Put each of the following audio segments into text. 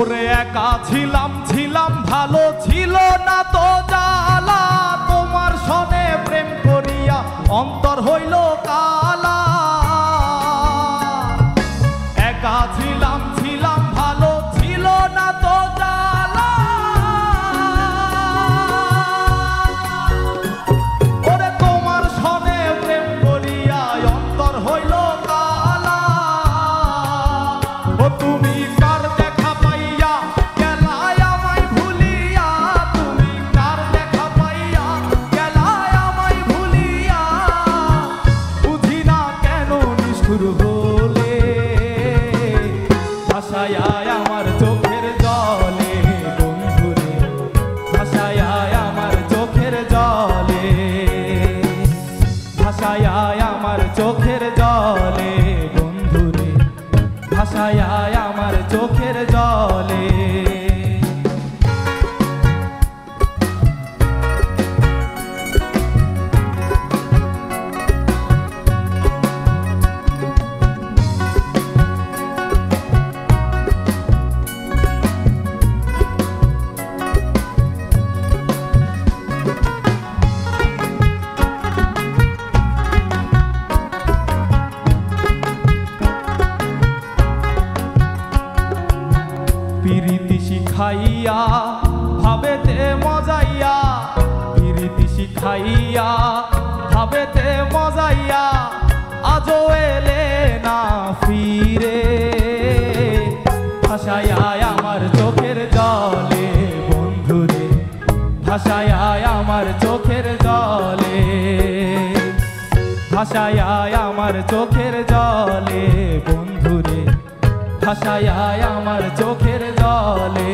ওরে একা ছিলাম ছিলাম ভালো ছিল না তো জ্বালা, তোমার সনে প্রেম করিয়া অন্তর হইল কালা। একা ছিলাম ছিলাম ভালো ছিল না তো জ্বালা, ওরে তোমার সনে প্রেম করিয়া অন্তর হইল কালা। ও তুমি কার দেখা পাইয়া গেলায় আমায় ভুলিয়া, তুমি কার দেখা পাইয়া গেলায় আমায় ভুলিয়া, বুঝি না কেন নিষ্ঠুর হলে ভাসায় আমার চোখের জলে বন্ধুরে, ভাসায় আমার চোখের জলে, ভাসায় আমার চোখের জলে বন্ধুরে, ভাসায় আমার চোখের জলে। পিরিতি শিখাইয়া ভাবেতে মজাইয়া, পিরিতি শিখাইয়া ভাবেতে মজাইয়া, আজও এলে না ফিরে, ভাসায় আমার চোখের জলে বন্ধুরে, ভাসায় আমার চোখের জলে, ভাসায় আমার চোখের জলে বন্ধুরে, ভাসায় আমার চোখের জলে।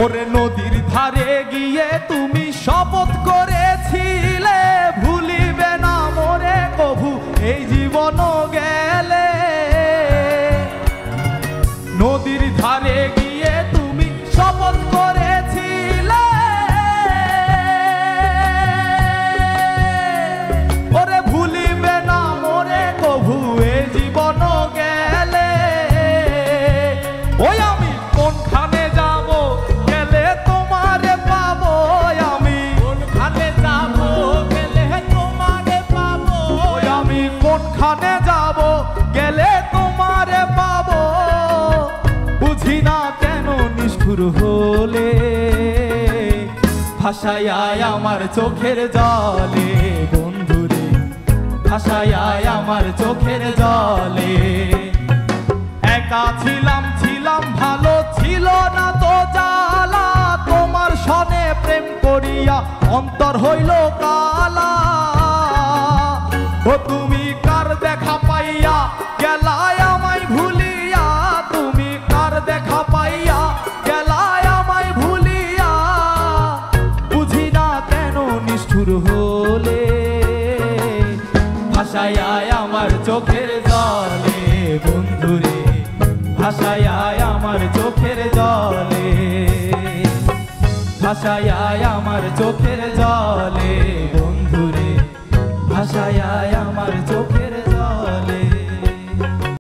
ওরে নদীর ধারে গিয়ে তুমি শপথ করেছিলে, ভুলিবে না মোরে কভু এই জীবন গেলে। নদীর ধারে গিয়ে তুমি শপথ করেছিলে, ওরে ভুলিবে না মোরে কভু এই জীবন গেলে। ওই আমি কোনখানে যাব গেলে তোমারে পাবো, আমি কোনখানে যাব গেলে তোমারে পাবো, ওই আমি কোনখানে যাব গেলে তোমারে পাবো, বুঝি না কেন নিষ্ঠুর হলে ভাসায় আমার চোখের জলে বন্ধুরে, ভাসায় আমার চোখের জলে। একা ছিলাম ছিলাম ভালো ছিল না তো জ্বালা, তোমার সনে প্রেম করিয়া অন্তর হইল কালা। ও তুমি কার দেখা পাইয়া গেলায় আমায় ভুলিয়া, তুমি কার দেখা পাইয়া গেলায় আমায় ভুলিয়া, বুঝি না কেন নিষ্ঠুর হলে ভাসায় আমার চোখের জলে বন্ধুরে, ভাসায় আমার চোখের জলে, ভাসায় আমার চোখের জলে বন্ধুরে।